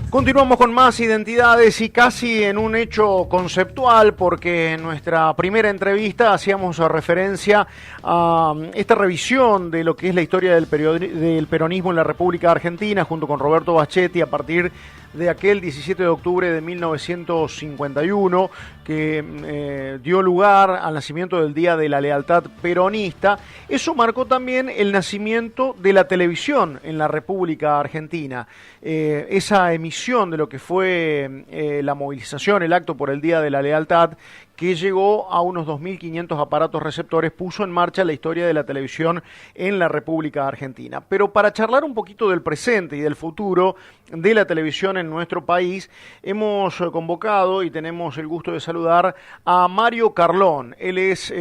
Continuamos con más identidades y casi en un hecho conceptual, porque en nuestra primera entrevista hacíamos referencia a esta revisión de lo que es la historia del peronismo en la República Argentina junto con Roberto Bachetti a partir de aquel 17 de octubre de 1951 que dio lugar al nacimiento del Día de la Lealtad Peronista. Eso marcó también el nacimiento de la televisión en la República Argentina. Esa emisión de lo que fue la movilización, el acto por el Día de la Lealtad, que llegó a unos 2.500 aparatos receptores, puso en marcha la historia de la televisión en la República Argentina. Pero para charlar un poquito del presente y del futuro de la televisión en nuestro país, hemos convocado y tenemos el gusto de saludar a Mario Carlón. Él es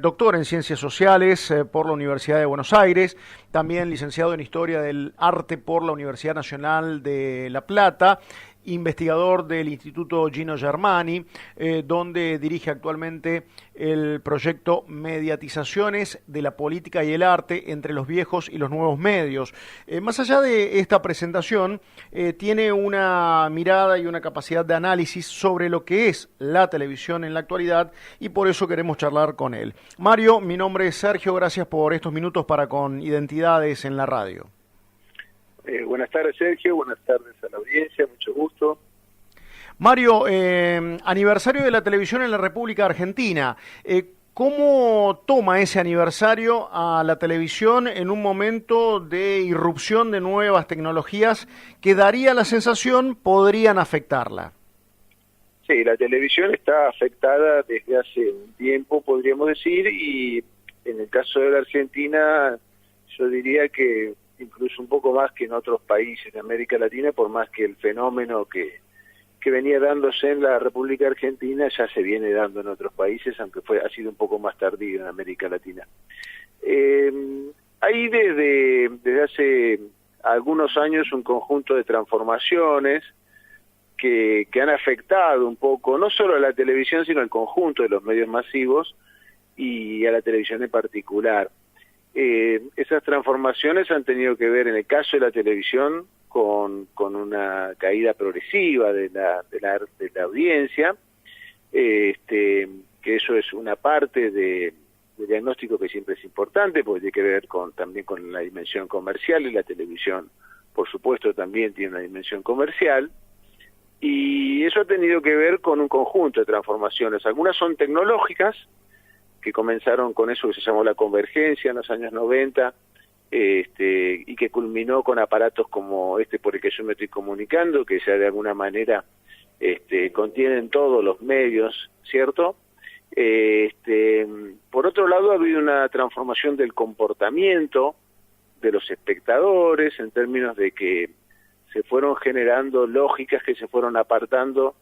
doctor en Ciencias Sociales por la Universidad de Buenos Aires, también licenciado en Historia del Arte por la Universidad Nacional de La Plata, investigador del Instituto Gino Germani, donde dirige actualmente el proyecto Mediatizaciones de la Política y el Arte entre los viejos y los nuevos medios. Más allá de esta presentación, tiene una mirada y una capacidad de análisis sobre lo que es la televisión en la actualidad y por eso queremos charlar con él. Mario, mi nombre es Sergio, gracias por estos minutos para Con Identidades en la Radio. Buenas tardes, Sergio, buenas tardes a la audiencia, mucho gusto. Mario, aniversario de la televisión en la República Argentina. ¿Cómo toma ese aniversario a la televisión en un momento de irrupción de nuevas tecnologías que daría la sensación podrían afectarla? Sí, la televisión está afectada desde hace un tiempo, podríamos decir, y en el caso de la Argentina, yo diría que incluso un poco más que en otros países de América Latina, por más que el fenómeno que venía dándose en la República Argentina ya se viene dando en otros países, aunque ha sido un poco más tardío en América Latina. Hay desde hace algunos años un conjunto de transformaciones que han afectado un poco, no solo a la televisión, sino al conjunto de los medios masivos y a la televisión en particular. Esas transformaciones han tenido que ver, en el caso de la televisión, con una caída progresiva de la audiencia, que eso es una parte del diagnóstico que siempre es importante, porque tiene que ver también con la dimensión comercial, y la televisión, por supuesto, también tiene una dimensión comercial, y eso ha tenido que ver con un conjunto de transformaciones. Algunas son tecnológicas, que comenzaron con eso que se llamó la convergencia en los años 90, y que culminó con aparatos como este por el que yo me estoy comunicando, que ya de alguna manera contienen todos los medios, ¿cierto? Por otro lado, ha habido una transformación del comportamiento de los espectadores, en términos de que se fueron generando lógicas que se fueron apartando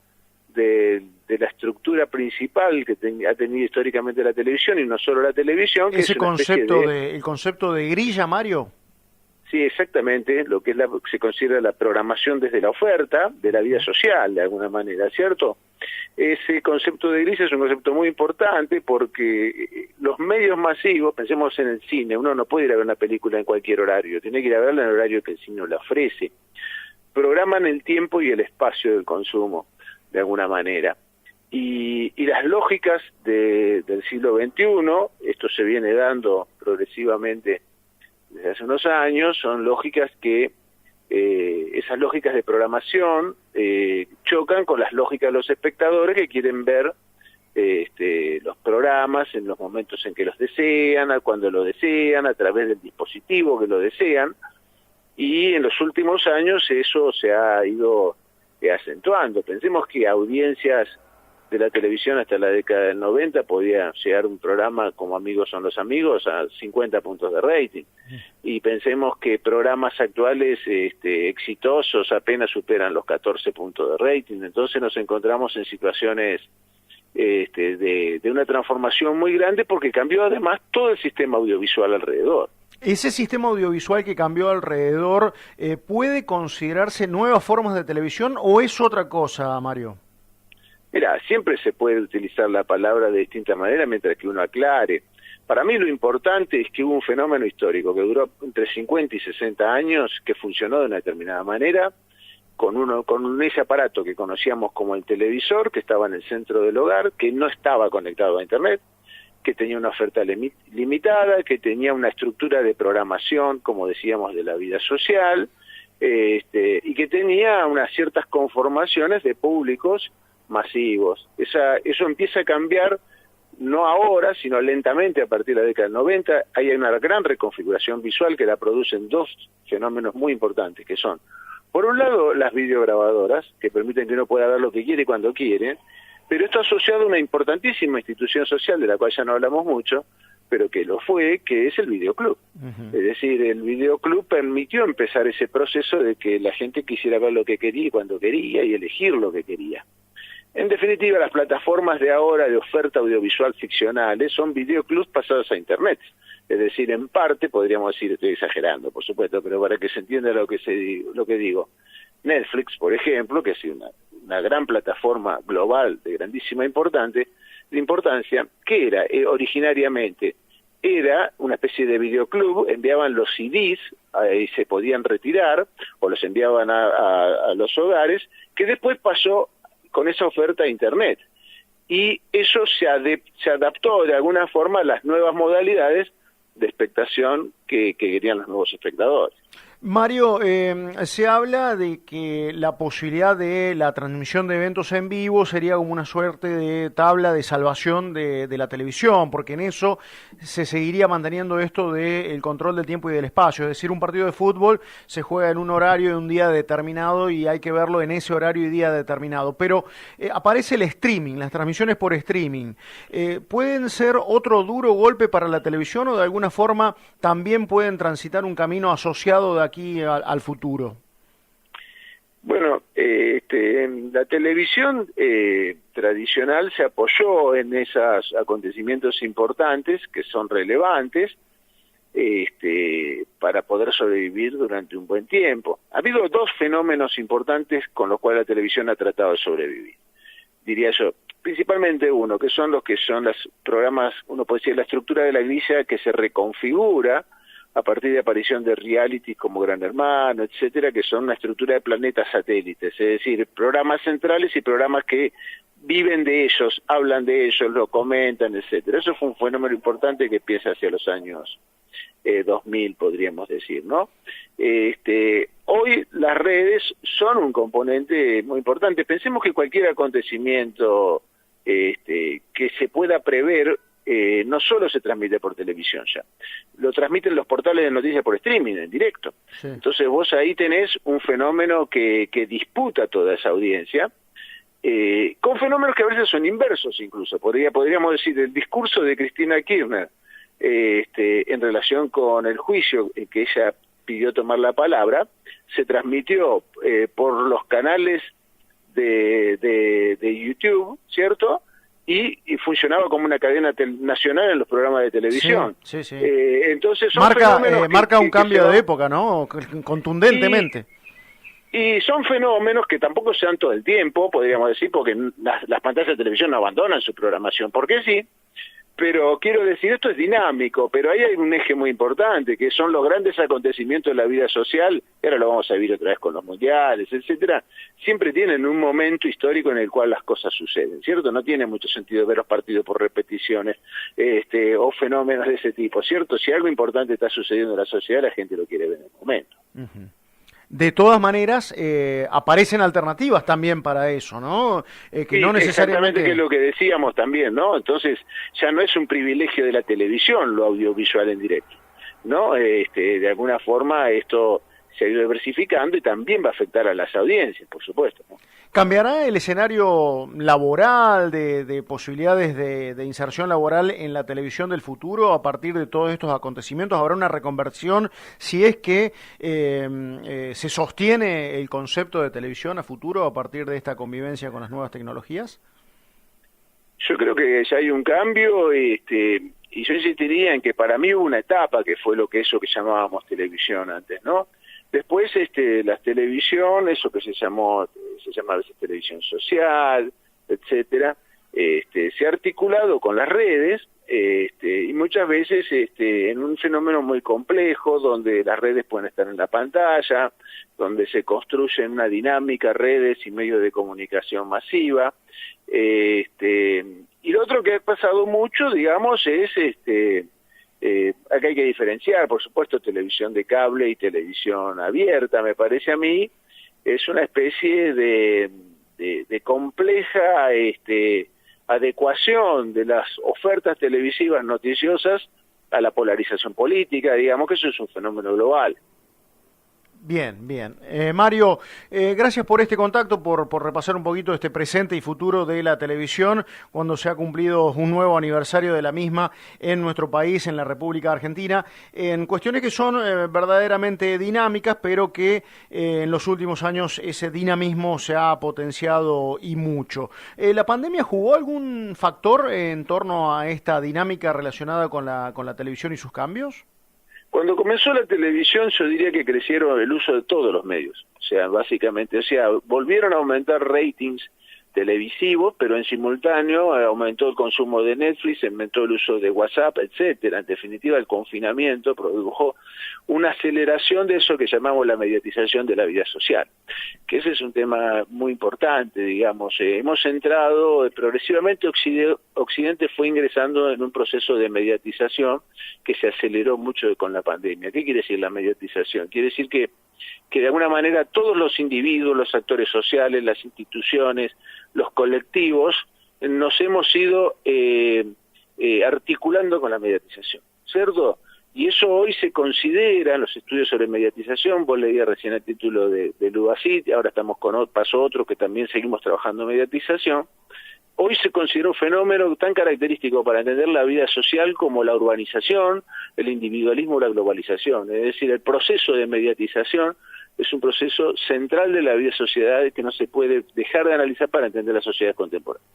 de la estructura principal que ha tenido históricamente la televisión, y no solo la televisión. ¿Ese concepto el concepto de grilla, Mario? Sí, exactamente, lo que se considera la programación desde la oferta de la vida social, de alguna manera, ¿cierto? Ese concepto de grilla es un concepto muy importante porque los medios masivos, pensemos en el cine, uno no puede ir a ver una película en cualquier horario, tiene que ir a verla en el horario que el cine le ofrece. Programan el tiempo y el espacio del consumo, de alguna manera. Y las lógicas del siglo XXI, esto se viene dando progresivamente desde hace unos años, son lógicas que, esas lógicas de programación chocan con las lógicas de los espectadores que quieren ver los programas en los momentos en que los desean, cuando lo desean, a través del dispositivo que lo desean, y en los últimos años eso se ha ido acentuando. Pensemos que audiencias de la televisión hasta la década del 90 podía llegar un programa como Amigos son los amigos a 50 puntos de rating, y pensemos que programas actuales exitosos apenas superan los 14 puntos de rating. Entonces nos encontramos en situaciones de una transformación muy grande, porque cambió además todo el sistema audiovisual alrededor. ¿Ese sistema audiovisual que cambió alrededor puede considerarse nuevas formas de televisión o es otra cosa, Mario? Mira, siempre se puede utilizar la palabra de distinta manera mientras que uno aclare. Para mí lo importante es que hubo un fenómeno histórico que duró entre 50 y 60 años, que funcionó de una determinada manera, con ese aparato que conocíamos como el televisor, que estaba en el centro del hogar, que no estaba conectado a Internet, que tenía una oferta limitada, que tenía una estructura de programación, como decíamos, de la vida social, y que tenía unas ciertas conformaciones de públicos masivos. Eso empieza a cambiar, no ahora, sino lentamente a partir de la década del 90. Hay una gran reconfiguración visual que la producen dos fenómenos muy importantes, que son, por un lado, las videograbadoras, que permiten que uno pueda ver lo que quiere y cuando quiere, pero esto asociado a una importantísima institución social, de la cual ya no hablamos mucho, pero que lo fue, que es el videoclub. Es decir, el videoclub permitió empezar ese proceso de que la gente quisiera ver lo que quería y cuando quería y elegir lo que quería. En definitiva, las plataformas de ahora de oferta audiovisual ficcionales son videoclubs pasados a Internet. Es decir, en parte, podríamos decir, estoy exagerando, por supuesto, pero para que se entienda lo que digo. Netflix, por ejemplo, que es una gran plataforma global de grandísima importancia, que era originariamente era una especie de videoclub, enviaban los CDs y se podían retirar, o los enviaban a los hogares, que después pasó con esa oferta a Internet. Y eso se adaptó de alguna forma a las nuevas modalidades de expectación que querían los nuevos espectadores. Mario, se habla de que la posibilidad de la transmisión de eventos en vivo sería como una suerte de tabla de salvación de la televisión, porque en eso se seguiría manteniendo esto del control del tiempo y del espacio. Es decir, un partido de fútbol se juega en un horario y un día determinado y hay que verlo en ese horario y día determinado. Pero aparece el streaming, las transmisiones por streaming. ¿Pueden ser otro duro golpe para la televisión o de alguna forma también pueden transitar un camino asociado de aquí al futuro? Bueno, la televisión tradicional se apoyó en esos acontecimientos importantes que son relevantes para poder sobrevivir durante un buen tiempo. Ha habido dos fenómenos importantes con los cuales la televisión ha tratado de sobrevivir. Diría yo, principalmente uno, que son los programas, uno puede decir la estructura de la grilla que se reconfigura a partir de aparición de reality como Gran Hermano, etcétera, que son una estructura de planetas satélites, es decir, programas centrales y programas que viven de ellos, hablan de ellos, lo comentan, etcétera. Eso fue un fenómeno importante que empieza hacia los años 2000, podríamos decir, ¿no? Hoy las redes son un componente muy importante. Pensemos que cualquier acontecimiento que se pueda prever no solo se transmite por televisión ya, lo transmiten los portales de noticias por streaming, en directo. Sí. Entonces vos ahí tenés un fenómeno que disputa toda esa audiencia, con fenómenos que a veces son inversos incluso. Podríamos decir, el discurso de Cristina Kirchner en relación con el juicio en que ella pidió tomar la palabra, se transmitió por los canales de YouTube, ¿cierto?, y funcionaba como una cadena nacional en los programas de televisión. Sí, sí, sí. Entonces son marca un cambio de época, ¿no? Contundentemente. Y son fenómenos que tampoco se dan todo el tiempo, podríamos decir, porque las pantallas de televisión no abandonan su programación, porque sí, pero quiero decir, esto es dinámico, pero ahí hay un eje muy importante, que son los grandes acontecimientos de la vida social, y ahora lo vamos a vivir otra vez con los mundiales, etcétera, siempre tienen un momento histórico en el cual las cosas suceden, ¿cierto? No tiene mucho sentido ver los partidos por repeticiones, o fenómenos de ese tipo, ¿cierto? Si algo importante está sucediendo en la sociedad, la gente lo quiere ver en el momento. Uh-huh. De todas maneras, aparecen alternativas también para eso, ¿no? Que sí, no necesariamente... que es lo que decíamos también, ¿no? Entonces, ya no es un privilegio de la televisión lo audiovisual en directo, ¿no? De alguna forma esto se ha ido diversificando y también va a afectar a las audiencias, por supuesto, ¿no? ¿Cambiará el escenario laboral, de posibilidades de inserción laboral en la televisión del futuro a partir de todos estos acontecimientos? ¿Habrá una reconversión si es que se sostiene el concepto de televisión a futuro a partir de esta convivencia con las nuevas tecnologías? Yo creo que ya hay un cambio, y yo insistiría en que para mí hubo una etapa que fue eso que llamábamos televisión antes, ¿no? Después la televisión, eso que se llama a veces televisión social, etcétera, se ha articulado con las redes y muchas veces en un fenómeno muy complejo, donde las redes pueden estar en la pantalla, donde se construyen una dinámica, redes y medios de comunicación masiva. Y lo otro que ha pasado mucho, digamos, es acá hay que diferenciar, por supuesto, televisión de cable y televisión abierta. Me parece a mí es una especie de compleja adecuación de las ofertas televisivas noticiosas a la polarización política. Digamos que eso es un fenómeno global. Bien, bien. Mario, gracias por este contacto, por repasar un poquito este presente y futuro de la televisión, cuando se ha cumplido un nuevo aniversario de la misma en nuestro país, en la República Argentina, en cuestiones que son verdaderamente dinámicas, pero que en los últimos años ese dinamismo se ha potenciado y mucho. ¿La pandemia jugó algún factor en torno a esta dinámica relacionada con la televisión y sus cambios? Cuando comenzó la televisión, yo diría que crecieron el uso de todos los medios. O sea, básicamente, volvieron a aumentar ratings televisivos, pero en simultáneo aumentó el consumo de Netflix, aumentó el uso de WhatsApp, etcétera. En definitiva, el confinamiento produjo una aceleración de eso que llamamos la mediatización de la vida social, que ese es un tema muy importante, digamos. Hemos entrado progresivamente, Occidente fue ingresando en un proceso de mediatización que se aceleró mucho con la pandemia. ¿Qué quiere decir la mediatización? Quiere decir que de alguna manera todos los individuos, los actores sociales, las instituciones, los colectivos, nos hemos ido articulando con la mediatización, ¿cierto? Y eso hoy se considera en los estudios sobre mediatización. Vos leías recién el título de Ludacit, ahora estamos pasó otro que también seguimos trabajando en mediatización. Hoy se considera un fenómeno tan característico para entender la vida social como la urbanización, el individualismo o la globalización. Es decir, el proceso de mediatización es un proceso central de la vida social que no se puede dejar de analizar para entender la sociedad contemporánea.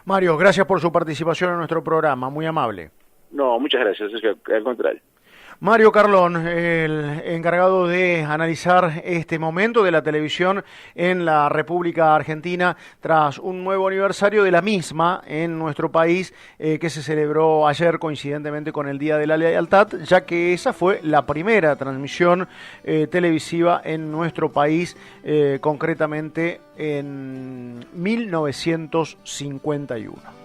Mario, gracias por su participación en nuestro programa, muy amable. No, muchas gracias, al contrario. Mario Carlón, el encargado de analizar este momento de la televisión en la República Argentina tras un nuevo aniversario de la misma en nuestro país que se celebró ayer coincidentemente con el Día de la Lealtad, ya que esa fue la primera transmisión televisiva en nuestro país, concretamente en 1951.